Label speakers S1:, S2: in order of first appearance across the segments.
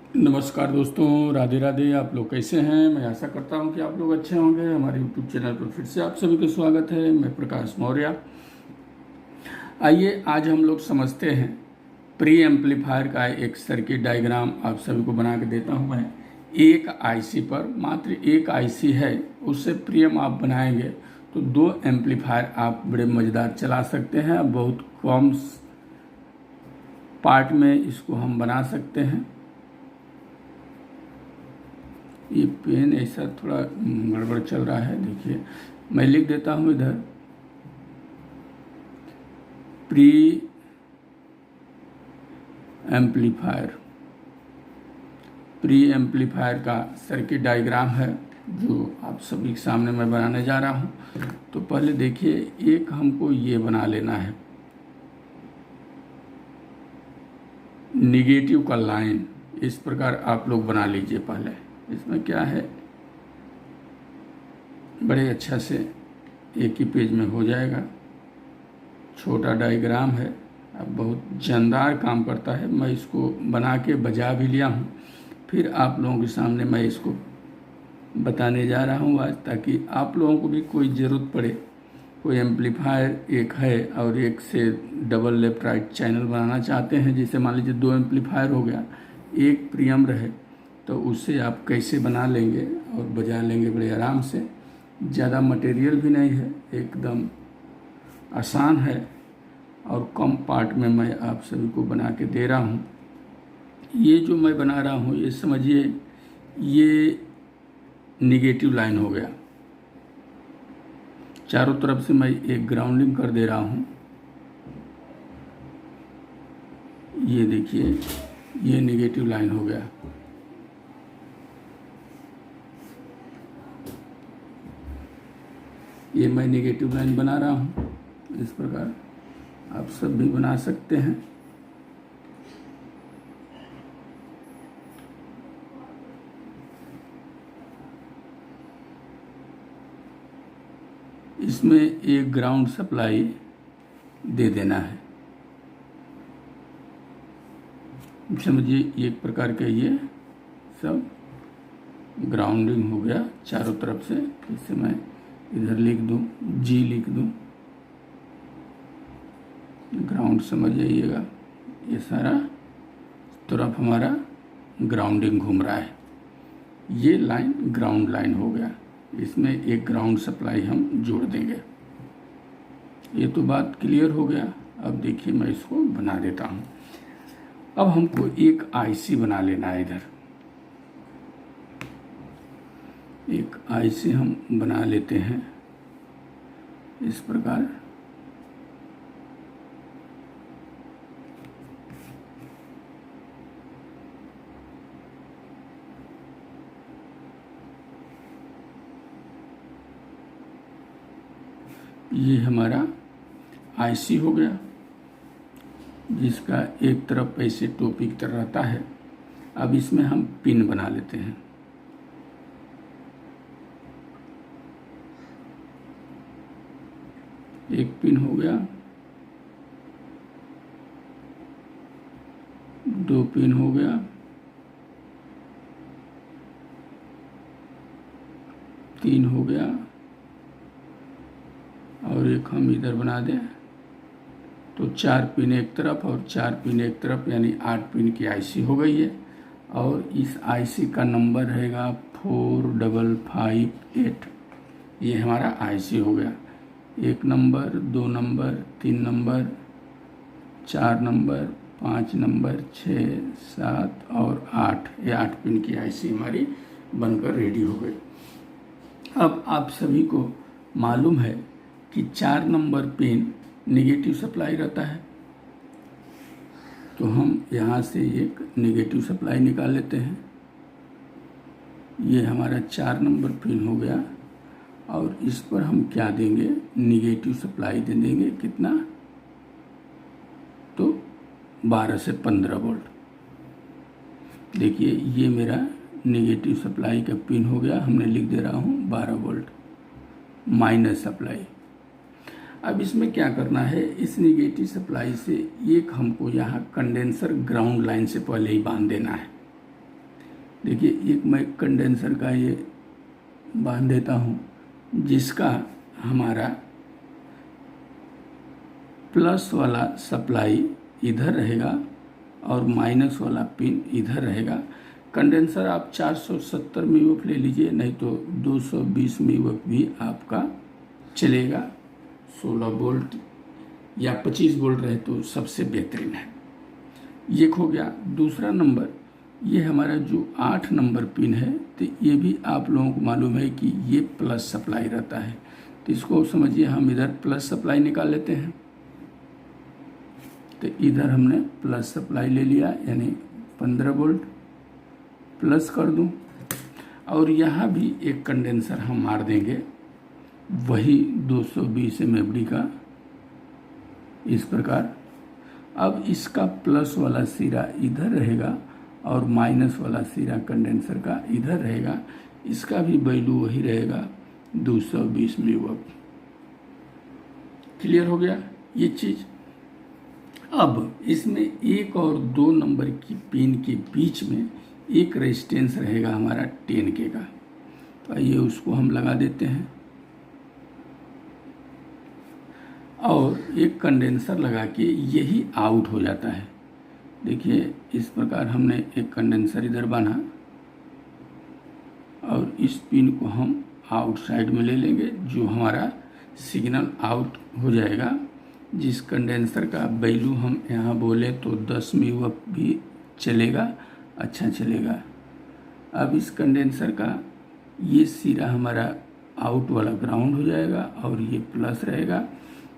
S1: नमस्कार दोस्तों, राधे राधे। आप लोग कैसे हैं? मैं आशा करता हूं कि आप लोग अच्छे होंगे। हमारे यूट्यूब चैनल पर फिर से आप सभी का स्वागत है। मैं प्रकाश मौर्य। आइए आज हम लोग समझते हैं प्री एम्पलीफायर का एक सर्किट डायग्राम आप सभी को बना के देता हूं मैं। एक आईसी पर, मात्र एक आईसी है, उससे प्रीएम आप बनाएंगे तो 2 एम्पलीफायर आप बड़े मज़ेदार चला सकते हैं। बहुत कम पार्ट में इसको हम बना सकते हैं। ये पेन ऐसा थोड़ा गड़बड़ चल रहा है, देखिए मैं लिख देता हूँ इधर। प्री एम्पलीफायर, प्री एम्पलीफायर का सर्किट डायग्राम है जो आप सभी के सामने मैं बनाने जा रहा हूँ। तो पहले देखिए, एक हमको ये बना लेना है निगेटिव का लाइन। इस प्रकार आप लोग बना लीजिए। पहले इसमें क्या है, बड़े अच्छा से एक ही पेज में हो जाएगा। छोटा डायग्राम है, अब बहुत जानदार काम करता है। मैं इसको बना के बजा भी लिया हूँ, फिर आप लोगों के सामने मैं इसको बताने जा रहा हूँ आज, ताकि आप लोगों को भी कोई ज़रूरत पड़े। कोई एम्पलीफायर एक है और एक से डबल लेफ्ट राइट चैनल बनाना चाहते हैं, जैसे मान लीजिए 2 एम्पलीफायर हो गया, एक प्रीएम रहे, तो उससे आप कैसे बना लेंगे और बजा लेंगे बड़े आराम से। ज़्यादा मटेरियल भी नहीं है, एकदम आसान है और कम पार्ट में मैं आप सभी को बना के दे रहा हूँ। ये जो मैं बना रहा हूँ, ये समझिए ये निगेटिव लाइन हो गया। चारों तरफ से मैं एक ग्राउंडिंग कर दे रहा हूँ। ये देखिए, ये निगेटिव लाइन हो गया। ये मैं निगेटिव लाइन बना रहा हूँ। इस प्रकार आप सब भी बना सकते हैं। इसमें एक ग्राउंड सप्लाई दे देना है। समझिए एक प्रकार का ये सब ग्राउंडिंग हो गया चारों तरफ से। इसे मैं इधर लिख दूं, जी लिख दूं, ग्राउंड समझ जाइएगा। ये सारा तरफ हमारा ग्राउंडिंग घूम रहा है। ये लाइन ग्राउंड लाइन हो गया। इसमें एक ग्राउंड सप्लाई हम जोड़ देंगे। ये तो बात क्लियर हो गया। अब देखिए मैं इसको बना देता हूँ। अब हमको एक आईसी बना लेना है। इधर एक आईसी हम बना लेते हैं इस प्रकार। ये हमारा आईसी हो गया, जिसका एक तरफ ऐसे टोपी की तरह रहता है। अब इसमें हम पिन बना लेते हैं। एक पिन हो गया, 2 पिन हो गया, 3 हो गया, और एक हम इधर बना दें तो 4 पिन एक तरफ और 4 पिन एक तरफ, यानी 8 पिन की आईसी हो गई है। और इस आईसी का नंबर रहेगा 4558। ये हमारा आईसी हो गया। 1 number, 2 number, 3 number, 4 number, 5 number, 6, 7 और 8। ये 8 पिन की आईसी हमारी बनकर रेडी हो गई। अब आप सभी को मालूम है कि 4 नंबर पिन निगेटिव सप्लाई रहता है, तो हम यहाँ से एक निगेटिव सप्लाई निकाल लेते हैं। ये हमारा 4 नंबर पिन हो गया और इस पर हम क्या देंगे, निगेटिव सप्लाई दे देंगे। कितना, तो 12 से 15 वोल्ट। देखिए ये मेरा निगेटिव सप्लाई का पिन हो गया। हमने लिख दे रहा हूँ 12 वोल्ट माइनस सप्लाई। अब इसमें क्या करना है, इस निगेटिव सप्लाई से एक हमको यहाँ कंडेंसर ग्राउंड लाइन से पहले ही बांध देना है। देखिए एक मैं कंडेंसर का ये बांध देता हूँ, जिसका हमारा प्लस वाला सप्लाई इधर रहेगा और माइनस वाला पिन इधर रहेगा। कंडेंसर आप 470 मिलीवोल्ट ले लीजिए, नहीं तो 220 मिलीवोल्ट भी आपका चलेगा। 16 वोल्ट या 25 वोल्ट रहे तो सबसे बेहतरीन है। ये हो गया। दूसरा नंबर, ये हमारा जो 8 नंबर पिन है, तो ये भी आप लोगों को मालूम है कि ये प्लस सप्लाई रहता है, तो इसको समझिए हम इधर प्लस सप्लाई निकाल लेते हैं। तो इधर हमने प्लस सप्लाई ले लिया, यानी 15 वोल्ट प्लस कर दूं, और यहाँ भी एक कंडेंसर हम मार देंगे, वही 220 mFD का, इस प्रकार। अब इसका प्लस वाला सिरा इधर रहेगा और माइनस वाला सिरा कंडेंसर का इधर रहेगा। इसका भी वैल्यू वही रहेगा 220 मिलीवोल्ट। क्लियर हो गया ये चीज़। अब इसमें 1 और 2 नंबर की पिन के बीच में एक रेजिस्टेंस रहेगा हमारा 10K का। तो आइए उसको हम लगा देते हैं और एक कंडेंसर लगा के यही आउट हो जाता है। देखिए इस प्रकार हमने एक कंडेंसर इधर बांधा और इस पिन को हम आउटसाइड में ले लेंगे, जो हमारा सिग्नल आउट हो जाएगा। जिस कंडेंसर का वैल्यू हम यहाँ बोले तो 10 मिलीवोल्ट भी चलेगा, अच्छा चलेगा। अब इस कंडेंसर का ये सिरा हमारा आउट वाला ग्राउंड हो जाएगा और ये प्लस रहेगा।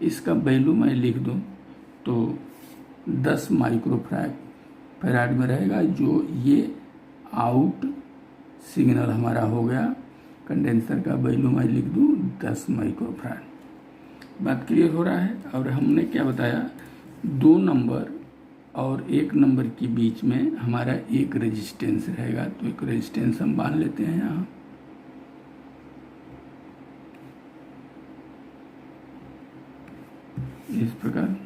S1: इसका वैल्यू मैं लिख दूं तो 10 माइक्रोफैराड में रहेगा, जो ये आउट सिग्नल हमारा हो गया। कंडेंसर का वैल्यू मैं लिख दूं 10 माइक्रोफैराड। बात क्लियर हो रहा है। और हमने क्या बताया, 2 नंबर और 1 नंबर के बीच में हमारा एक रेजिस्टेंस रहेगा, तो एक रेजिस्टेंस हम बांध लेते हैं यहाँ। इस प्रकार,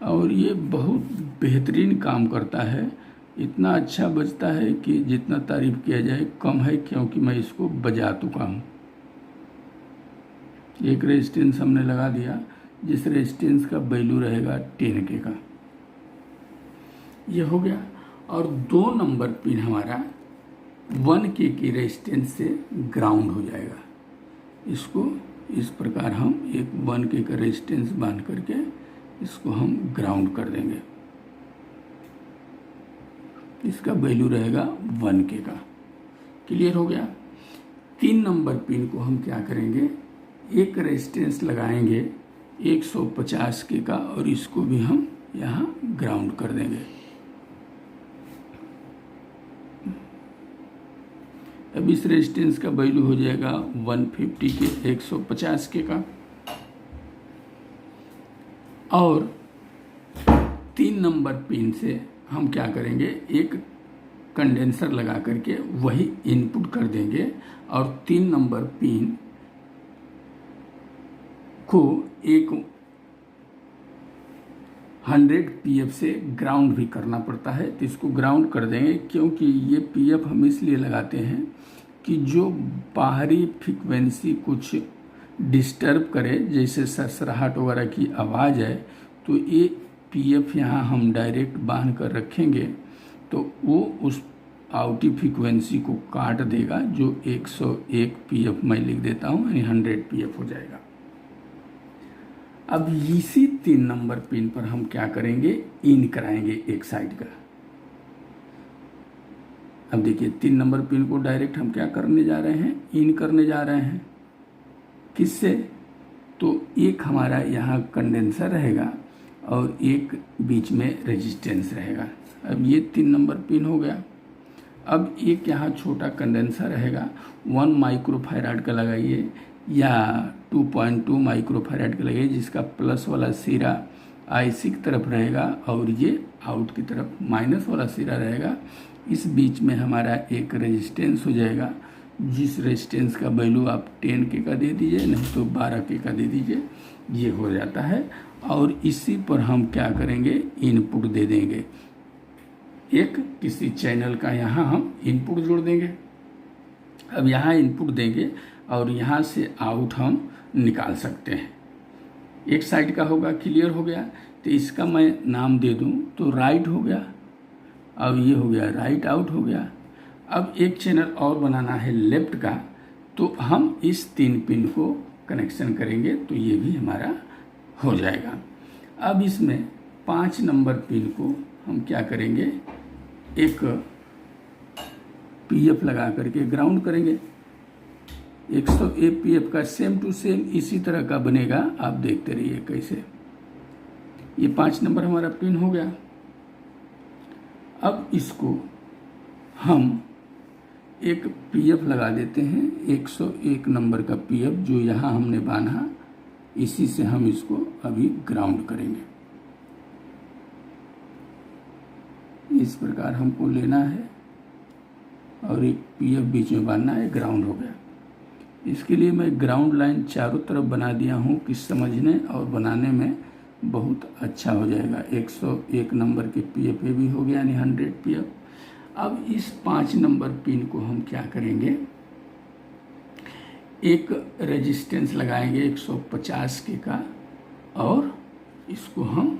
S1: और ये बहुत बेहतरीन काम करता है। इतना अच्छा बजता है कि जितना तारीफ किया जाए कम है, क्योंकि मैं इसको बजा चुका हूँ। एक रेजिस्टेंस हमने लगा दिया, जिस रेजिस्टेंस का वैल्यू रहेगा 10K का, ये हो गया। और 2 नंबर पिन हमारा 1K की रेजिस्टेंस से ग्राउंड हो जाएगा। इसको इस प्रकार हम एक 1K का रेजिस्टेंस बांध करके इसको हम ग्राउंड कर देंगे। इसका वैल्यू रहेगा 1K का। क्लियर हो गया। 3 नंबर पिन को हम क्या करेंगे, एक रेजिस्टेंस लगाएंगे 150K का, और इसको भी हम यहाँ ग्राउंड कर देंगे। अब इस रेजिस्टेंस का वैल्यू हो जाएगा 150K, 150K का। और 3 नंबर पिन से हम क्या करेंगे, एक कंडेंसर लगा करके वही इनपुट कर देंगे, और 3 नंबर पिन को एक 100 PF से ग्राउंड भी करना पड़ता है। तो इसको ग्राउंड कर देंगे, क्योंकि ये PF हम इसलिए लगाते हैं कि जो बाहरी फ्रीक्वेंसी कुछ डिस्टर्ब करे, जैसे सरसराहट वगैरह की आवाज़ है, तो ये PF यहाँ हम डायरेक्ट बांध कर रखेंगे, तो वो उस आउटी फ्रीक्वेंसी को काट देगा, जो 101 PF मैं लिख देता हूँ, यानी 100 PF हो जाएगा। अब इसी 3 नंबर पिन पर हम क्या करेंगे, इन कराएंगे एक साइड का। अब देखिए 3 नंबर पिन को डायरेक्ट हम क्या करने जा रहे हैं, इन करने जा रहे हैं। किससे, तो एक हमारा यहाँ कंडेंसर रहेगा और एक बीच में रेजिस्टेंस रहेगा। अब ये 3 नंबर पिन हो गया। अब एक यहाँ छोटा कंडेंसर रहेगा, 1 माइक्रोफैराड का लगाइए या 2.2 माइक्रोफैराड का लगाइए, जिसका प्लस वाला सिरा IC की तरफ रहेगा और ये आउट की तरफ माइनस वाला सिरा रहेगा। इस बीच में हमारा एक रेजिस्टेंस हो जाएगा, जिस रेजिस्टेंस का वैल्यू आप 10K का दे दीजिए, नहीं तो 12K का दे दीजिए, ये हो जाता है। और इसी पर हम क्या करेंगे, इनपुट दे देंगे। एक किसी चैनल का यहाँ हम इनपुट जोड़ देंगे। अब यहाँ इनपुट देंगे और यहाँ से आउट हम निकाल सकते हैं। एक साइड का होगा, क्लियर हो गया। तो इसका मैं नाम दे दूँ तो राइट हो गया। अब ये हो गया राइट आउट हो गया। अब एक चैनल और बनाना है लेफ्ट का, तो हम इस 3 पिन को कनेक्शन करेंगे तो ये भी हमारा हो जाएगा। अब इसमें 5 नंबर पिन को हम क्या करेंगे, एक पीएफ लगा करके ग्राउंड करेंगे। 101 पीएफ का सेम टू सेम इसी तरह का बनेगा, आप देखते रहिए कैसे। ये 5 नंबर हमारा पिन हो गया। अब इसको हम एक पीएफ लगा देते हैं, 101 नंबर का पीएफ जो यहाँ हमने बांधा, इसी से हम इसको अभी ग्राउंड करेंगे। इस प्रकार हमको लेना है और एक पीएफ बीच में बांधना है, ग्राउंड हो गया। इसके लिए मैं ग्राउंड लाइन चारों तरफ बना दिया हूँ कि समझने और बनाने में बहुत अच्छा हो जाएगा। 101 नंबर के पीएफ भी हो गया, यानी 100 पीएफ। अब इस 5 नंबर पिन को हम क्या करेंगे, एक रेजिस्टेंस लगाएंगे 150 के का और इसको हम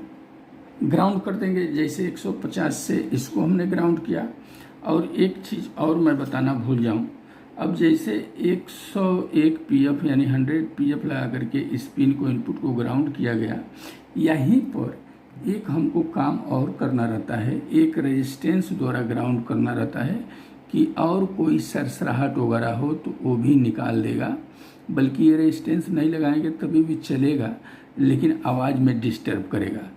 S1: ग्राउंड कर देंगे। जैसे 150 से इसको हमने ग्राउंड किया। और एक चीज़ और मैं बताना भूल जाऊं, अब जैसे 101 पीएफ यानी 100 पीएफ लगा करके इस पिन को इनपुट को ग्राउंड किया गया, यहीं पर एक हमको काम और करना रहता है, एक रेजिस्टेंस द्वारा ग्राउंड करना रहता है कि और कोई सरसराहट वगैरह हो तो वो भी निकाल देगा। बल्कि ये रेजिस्टेंस नहीं लगाएंगे तभी भी चलेगा, लेकिन आवाज़ में डिस्टर्ब करेगा।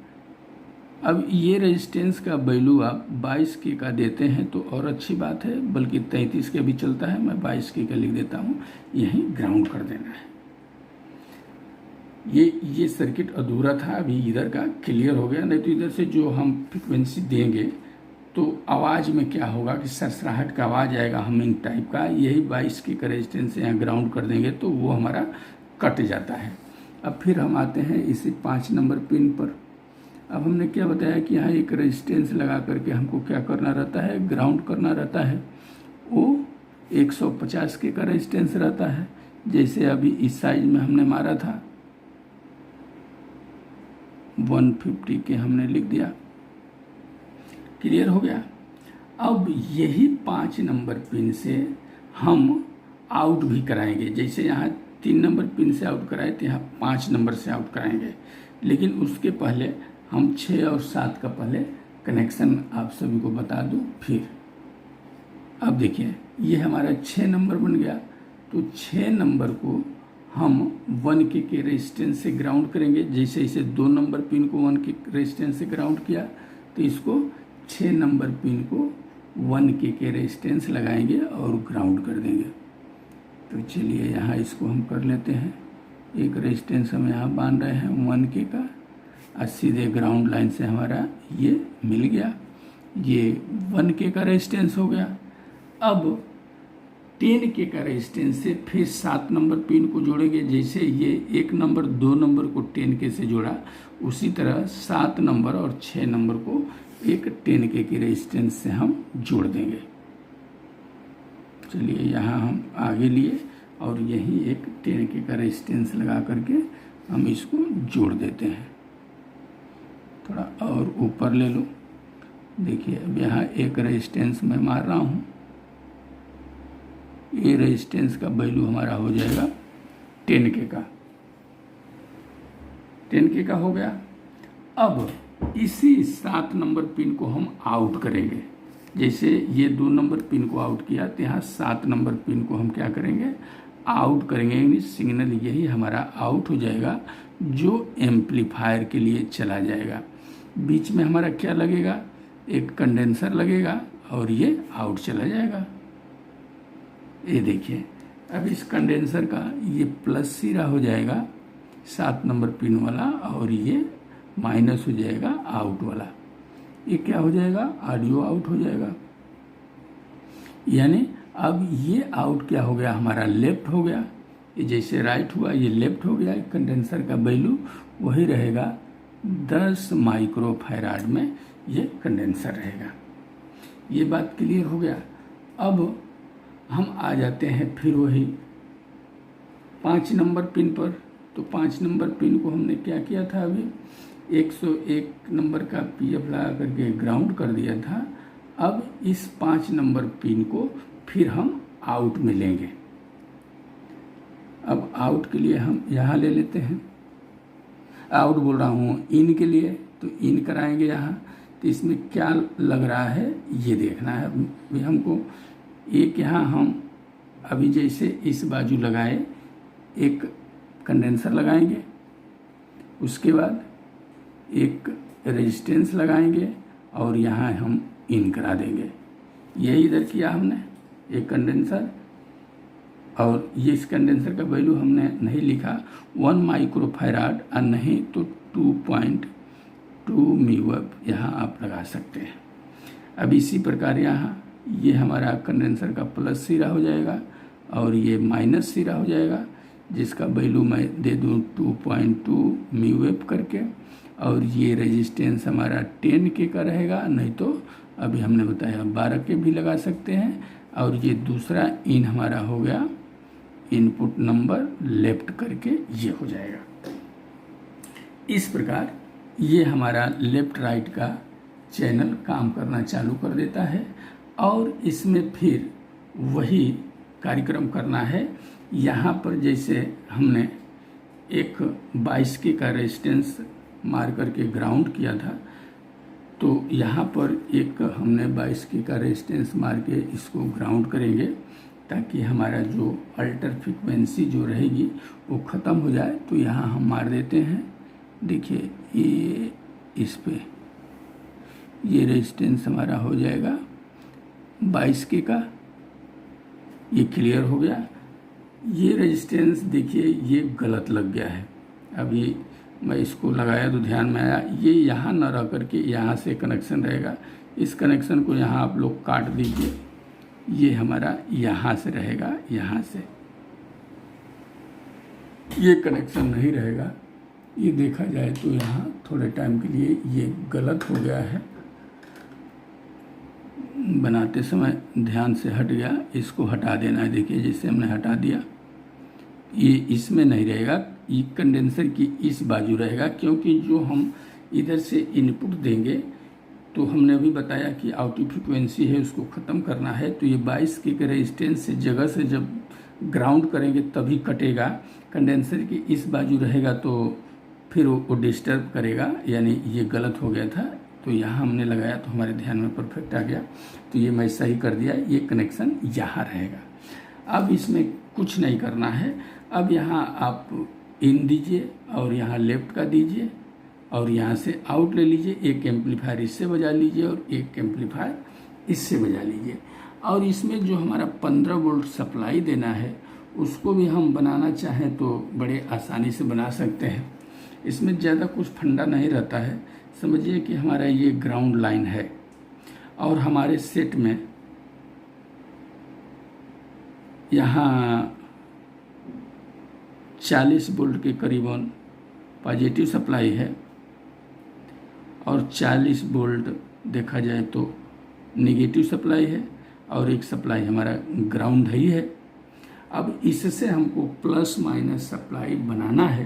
S1: अब ये रेजिस्टेंस का वैल्यू आप 22 के का देते हैं तो और अच्छी बात है, बल्कि 33 के भी चलता है, मैं 22 के का लिख देता हूँ। यहीं ग्राउंड कर देना है। ये सर्किट अधूरा था, अभी इधर का क्लियर हो गया। नहीं तो इधर से जो हम फ्रिक्वेंसी देंगे तो आवाज़ में क्या होगा कि सरसराहट का आवाज़ आएगा, हमिंग टाइप का। यही 22 के रेजिस्टेंस यहाँ ग्राउंड कर देंगे तो वो हमारा कट जाता है। अब फिर हम आते हैं इसी 5 नंबर पिन पर। अब हमने क्या बताया कि यहाँ एक रेजिस्टेंस लगा करके हमको क्या करना रहता है, ग्राउंड करना रहता है। वो 150 के का रेजिस्टेंस रहता है, जैसे अभी इस साइज में हमने मारा था 150 के हमने लिख दिया, क्लियर हो गया। अब यही 5 नंबर पिन से हम आउट भी कराएंगे। जैसे यहाँ 3 नंबर पिन से आउट कराए तो यहाँ 5 नंबर से आउट कराएंगे, लेकिन उसके पहले हम 6 और 7 का पहले कनेक्शन आप सभी को बता दूं। फिर अब देखिए ये हमारा 6 नंबर बन गया, तो 6 नंबर को हम 1 के रेजिस्टेंस से ग्राउंड करेंगे। जैसे इसे 2 नंबर पिन को 1 के रेजिस्टेंस से ग्राउंड किया, तो इसको 6 नंबर पिन को 1 के रेजिस्टेंस लगाएंगे और ग्राउंड कर देंगे। तो चलिए यहाँ इसको हम कर लेते हैं। एक रेजिस्टेंस हम यहाँ बांध रहे हैं 1 के का, और सीधे ग्राउंड लाइन से हमारा ये मिल गया। ये 1 के का रेजिस्टेंस हो गया। अब 10 के का रेजिस्टेंस से फिर 7 नंबर पिन को जोड़ेंगे। जैसे ये 1 नंबर 2 नंबर को 10 के से जोड़ा, उसी तरह 7 नंबर और 6 नंबर को एक 10 के की रेजिस्टेंस से हम जोड़ देंगे। चलिए यहाँ हम आगे लिए और यही एक 10 के का रेजिस्टेंस लगा करके हम इसको जोड़ देते हैं। थोड़ा और ऊपर ले लो। देखिए अब यहाँ एक रेजिस्टेंस मैं मार रहा हूँ, ये रेजिस्टेंस का वैल्यू हमारा हो जाएगा 10 के का। 10 के का हो गया। अब इसी 7 नंबर पिन को हम आउट करेंगे। जैसे ये 2 नंबर पिन को आउट किया, तो यहाँ 7 नंबर पिन को हम क्या करेंगे, आउट करेंगे। यानी सिग्नल यही हमारा आउट हो जाएगा, जो एम्पलीफायर के लिए चला जाएगा। बीच में हमारा क्या लगेगा, एक कंडेंसर लगेगा और ये आउट चला जाएगा। ये देखिए अब इस कंडेंसर का ये प्लस सिरा हो जाएगा 7 नंबर पिन वाला, और ये माइनस हो जाएगा आउट वाला। ये क्या हो जाएगा, ऑडियो आउट हो जाएगा। यानी अब ये आउट क्या हो गया, हमारा लेफ्ट हो गया। ये जैसे राइट हुआ ये लेफ्ट हो गया। कंडेंसर का वैल्यू वही रहेगा 10 माइक्रोफैराड में ये कंडेंसर रहेगा। ये बात क्लियर हो गया। अब हम आ जाते हैं फिर वही 5 नंबर पिन पर। तो 5 नंबर पिन को हमने क्या किया था, अभी 101 नंबर का पीएफ लगा करके ग्राउंड कर दिया था। अब इस 5 नंबर पिन को फिर हम आउट में लेंगे। अब आउट के लिए हम यहाँ ले लेते हैं, आउट बोल रहा हूँ इन के लिए, तो इन कराएंगे यहाँ। तो इसमें क्या लग रहा है ये देखना है अभी हमको। एक यहाँ हम अभी जैसे इस बाजू लगाए एक कंडेंसर लगाएंगे, उसके बाद एक रेजिस्टेंस लगाएंगे और यहाँ हम इन करा देंगे। यही इधर किया हमने, एक कंडेंसर, और ये इस कंडेंसर का वैल्यू हमने नहीं लिखा 1 माइक्रोफैराड और नहीं तो 2.2 म्यूएफ यहाँ आप लगा सकते हैं। अब इसी प्रकार यहाँ ये हमारा कंडेंसर का प्लस सिरा हो जाएगा और ये माइनस सिरा हो जाएगा, जिसका वैल्यू मैं दे दूँ 2.2 म्यूएफ करके। और ये रेजिस्टेंस हमारा 10 के का रहेगा, नहीं तो अभी हमने बताया 12 के भी लगा सकते हैं। और ये दूसरा इन हमारा हो गया इनपुट नंबर लेफ्ट करके ये हो जाएगा। इस प्रकार ये हमारा लेफ्ट राइट का चैनल काम करना चालू कर देता है। और इसमें फिर वही कार्यक्रम करना है। यहाँ पर जैसे हमने एक 22 के का रेजिस्टेंस मार करके ग्राउंड किया था, तो यहाँ पर एक हमने 22 के का रेजिस्टेंस मार के इसको ग्राउंड करेंगे, ताकि हमारा जो अल्टर फ्रीक्वेंसी जो रहेगी वो ख़त्म हो जाए। तो यहाँ हम मार देते हैं, देखिए ये इस पे ये रेजिस्टेंस हमारा हो जाएगा 22 के का, ये क्लियर हो गया। ये रेजिस्टेंस देखिए ये गलत लग गया है। अभी मैं इसको लगाया तो ध्यान में आया, ये यहाँ न रह करके यहाँ से कनेक्शन रहेगा। इस कनेक्शन को यहाँ आप लोग काट दीजिए, ये हमारा यहाँ से रहेगा, यहाँ से ये कनेक्शन नहीं रहेगा। ये देखा जाए तो यहाँ थोड़े टाइम के लिए ये गलत हो गया है, बनाते समय ध्यान से हट गया, इसको हटा देना है। देखिए जैसे हमने हटा दिया, ये इसमें नहीं रहेगा, ये कंडेंसर की इस बाजू रहेगा, क्योंकि जो हम इधर से इनपुट देंगे तो हमने अभी बताया कि आउटपुट फ्रीक्वेंसी है उसको ख़त्म करना है। तो ये 22 के रेजिस्टेंस से जगह से जब ग्राउंड करेंगे तभी कटेगा। कंडेंसर की इस बाजू रहेगा तो फिर वो डिस्टर्ब करेगा, यानी ये गलत हो गया था। तो यहाँ हमने लगाया तो हमारे ध्यान में परफेक्ट आ गया, तो ये मैं सही कर दिया। ये कनेक्शन यहाँ रहेगा। अब इसमें कुछ नहीं करना है। अब यहाँ आप इन दीजिए और यहाँ लेफ्ट का दीजिए और यहाँ से आउट ले लीजिए। एक एम्पलीफायर इससे बजा लीजिए और एक एम्पलीफायर इससे बजा लीजिए। और इसमें जो हमारा 15 वोल्ट सप्लाई देना है उसको भी हम बनाना चाहें तो बड़े आसानी से बना सकते हैं। इसमें ज़्यादा कुछ फंडा नहीं रहता है। समझिए कि हमारा ये ग्राउंड लाइन है और हमारे सेट में यहाँ 40 वोल्ट के करीबन पॉजिटिव सप्लाई है और 40 वोल्ट देखा जाए तो नेगेटिव सप्लाई है और एक सप्लाई हमारा ग्राउंड ही है। अब इससे हमको प्लस माइनस सप्लाई बनाना है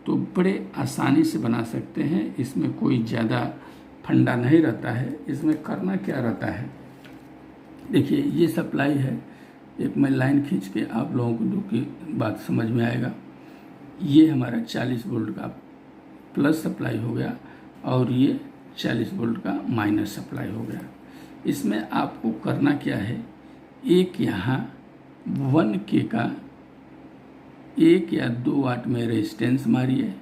S1: तो बड़े आसानी से बना सकते हैं। इसमें कोई ज़्यादा फंडा नहीं रहता है। इसमें करना क्या रहता है, देखिए ये सप्लाई है। एक मैं लाइन खींच के आप लोगों को जो कि बात समझ में आएगा। ये हमारा 40 वोल्ट का प्लस सप्लाई हो गया और ये 40 वोल्ट का माइनस सप्लाई हो गया। इसमें आपको करना क्या है, एक यहाँ 1 के का 1 या 2 वाट में रेजिस्टेंस मारिए।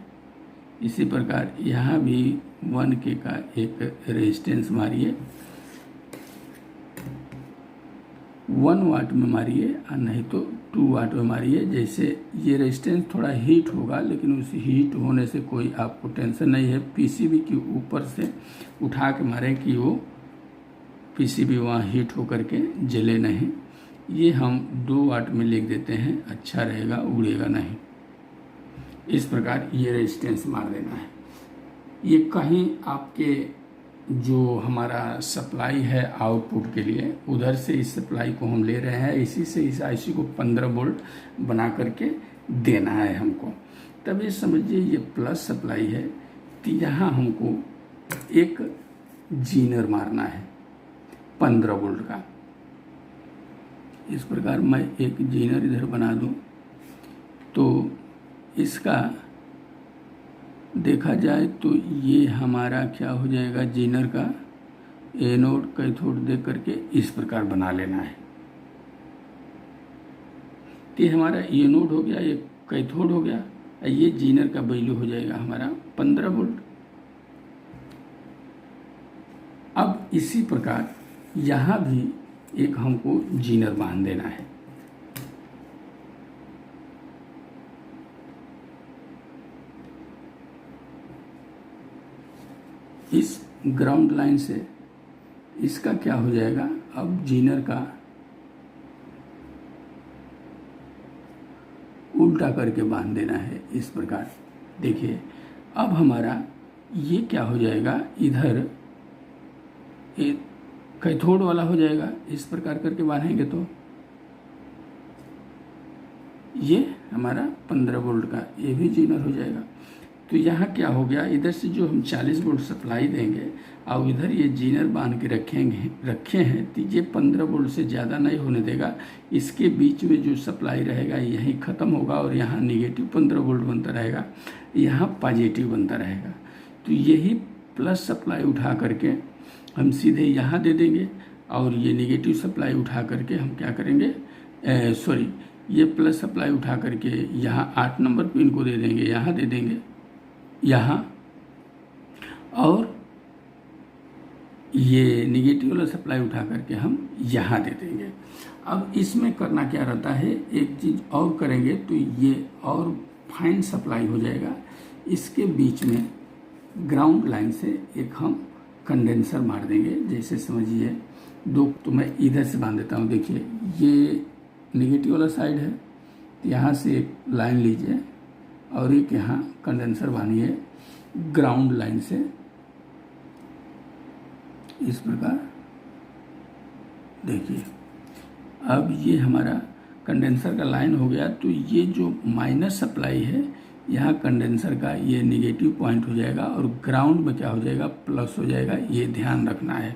S1: इसी प्रकार यहाँ भी 1 के का एक रेजिस्टेंस मारिए, 1 वाट में मारिए और नहीं तो 2 वाट में मारिए। जैसे ये रेजिस्टेंस थोड़ा हीट होगा, लेकिन उस हीट होने से कोई आपको टेंशन नहीं है। पीसीबी के ऊपर से उठा के मारें कि वो पीसीबी वहाँ हीट होकर के जले नहीं। ये हम 2 वाट में लिख देते हैं, अच्छा रहेगा, उड़ेगा नहीं। इस प्रकार ये रेजिस्टेंस मार देना है। ये कहीं आपके जो हमारा सप्लाई है आउटपुट के लिए, उधर से इस सप्लाई को हम ले रहे हैं, इसी से इस आईसी को 15 वोल्ट बना करके देना है हमको। तब ये समझिए ये प्लस सप्लाई है, तो यहाँ हमको एक जीनर मारना है 15 वोल्ट का। इस प्रकार मैं एक जीनर इधर बना दूं तो इसका देखा जाए तो ये हमारा क्या हो जाएगा, जीनर का एनोड कैथोड दे करके इस प्रकार बना लेना है। तो ये हमारा एनोड हो गया, ये कैथोड हो गया, ये जीनर का वैल्यू हो जाएगा हमारा 15 वोल्ट। अब इसी प्रकार यहाँ भी एक हमको जीनर बांध देना है। इस ग्राउंड लाइन से इसका क्या हो जाएगा, अब जीनर का उल्टा करके बांध देना है इस प्रकार। देखिए अब हमारा ये क्या हो जाएगा, इधर एक कैथोड वाला हो जाएगा, इस प्रकार करके बांधेंगे तो ये हमारा 15 वोल्ट का ये भी जीनर हो जाएगा। तो यहाँ क्या हो गया, इधर से जो हम 40 वोल्ट सप्लाई देंगे और इधर ये जीनर बांध के रखे हैं तो ये 15 वोल्ट से ज़्यादा नहीं होने देगा। इसके बीच में जो सप्लाई रहेगा यहीं ख़त्म होगा और यहाँ निगेटिव 15 वोल्ट बनता रहेगा, यहाँ पॉजिटिव बनता रहेगा। तो यही प्लस सप्लाई उठा करके हम सीधे यहाँ दे देंगे और ये निगेटिव सप्लाई उठा करके हम क्या करेंगे, ये प्लस सप्लाई उठा करके यहाँ 8 नंबर पिन को दे देंगे, यहाँ दे देंगे यहाँ, और ये निगेटिव वाला सप्लाई उठा करके हम यहाँ दे देंगे। अब इसमें करना क्या रहता है, एक चीज़ और करेंगे तो ये और फाइन सप्लाई हो जाएगा। इसके बीच में ग्राउंड लाइन से एक हम कंडेंसर मार देंगे, जैसे समझिए दो, तो मैं इधर से बांध देता हूँ। देखिए ये निगेटिव वाला साइड है, यहाँ से एक लाइन लीजिए और एक यहाँ कंडेंसर बांधिए ग्राउंड लाइन से इस प्रकार। देखिए अब ये हमारा कंडेंसर का लाइन हो गया। तो ये जो माइनस सप्लाई है यहाँ कंडेंसर का ये निगेटिव पॉइंट हो जाएगा और ग्राउंड में क्या हो जाएगा, प्लस हो जाएगा। ये ध्यान रखना है,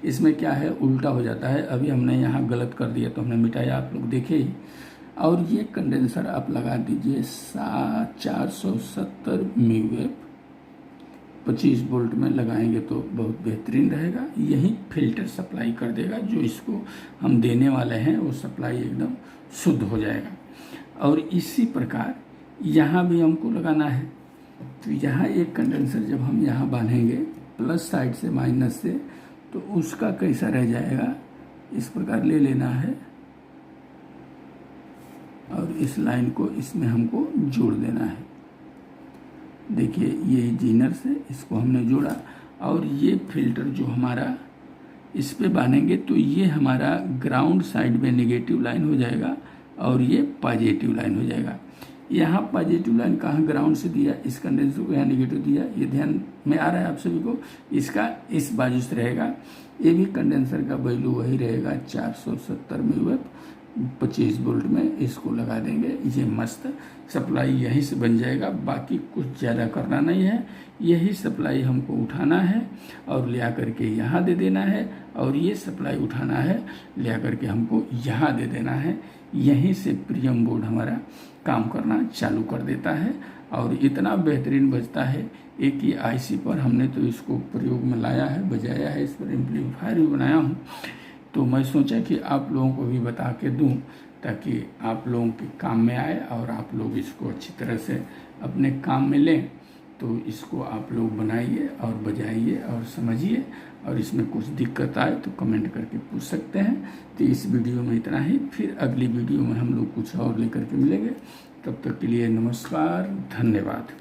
S1: इसमें क्या है उल्टा हो जाता है। अभी हमने यहाँ गलत कर दिया तो हमने मिटाया, आप लोग देखे ही। और ये कंडेंसर आप लगा दीजिए 470 म्यूएफ 25 वोल्ट में लगाएंगे तो बहुत बेहतरीन रहेगा। यही फिल्टर सप्लाई कर देगा, जो इसको हम देने वाले हैं वो सप्लाई एकदम शुद्ध हो जाएगा। और इसी प्रकार यहाँ भी हमको लगाना है। तो यहाँ एक कंडेंसर जब हम यहाँ बांधेंगे प्लस साइड से माइनस से, तो उसका कैसा रह जाएगा, इस प्रकार ले लेना है और इस लाइन को इसमें हमको जोड़ देना है। देखिए ये जीनर से इसको हमने जोड़ा और ये फिल्टर जो हमारा इस पे बांधेंगे तो ये हमारा ग्राउंड साइड में नेगेटिव लाइन हो जाएगा और ये पॉजिटिव लाइन हो जाएगा। यहाँ पॉजिटिव लाइन कहाँ ग्राउंड से दिया, इस कंडेंसर को यहाँ नेगेटिव दिया, ये ध्यान में आ रहा है आप सभी को। इसका इस बाजू से रहेगा, ये भी कंडेंसर का वैल्यू वही रहेगा 470 म्यूएफ 25 वोल्ट में इसको लगा देंगे। ये मस्त सप्लाई यहीं से बन जाएगा, बाकी कुछ ज़्यादा करना नहीं है। यही सप्लाई हमको उठाना है और ले आकर के यहाँ दे देना है, और ये सप्लाई उठाना है ले आकर के हमको यहाँ दे देना है। यहीं से प्रीएम बोर्ड हमारा काम करना चालू कर देता है और इतना बेहतरीन बजता है। एक ही आईसी पर हमने तो इसको प्रयोग में लाया है, बजाया है, इस पर एम्पलीफायर भी बनाया हूँ। तो मैं सोचा कि आप लोगों को भी बता के दूं ताकि आप लोगों के काम में आए और आप लोग इसको अच्छी तरह से अपने काम में लें। तो इसको आप लोग बनाइए और बजाइए और समझिए, और इसमें कुछ दिक्कत आए तो कमेंट करके पूछ सकते हैं। तो इस वीडियो में इतना ही, फिर अगली वीडियो में हम लोग कुछ और लेकर के मिलेंगे। तब तक के लिए नमस्कार, धन्यवाद।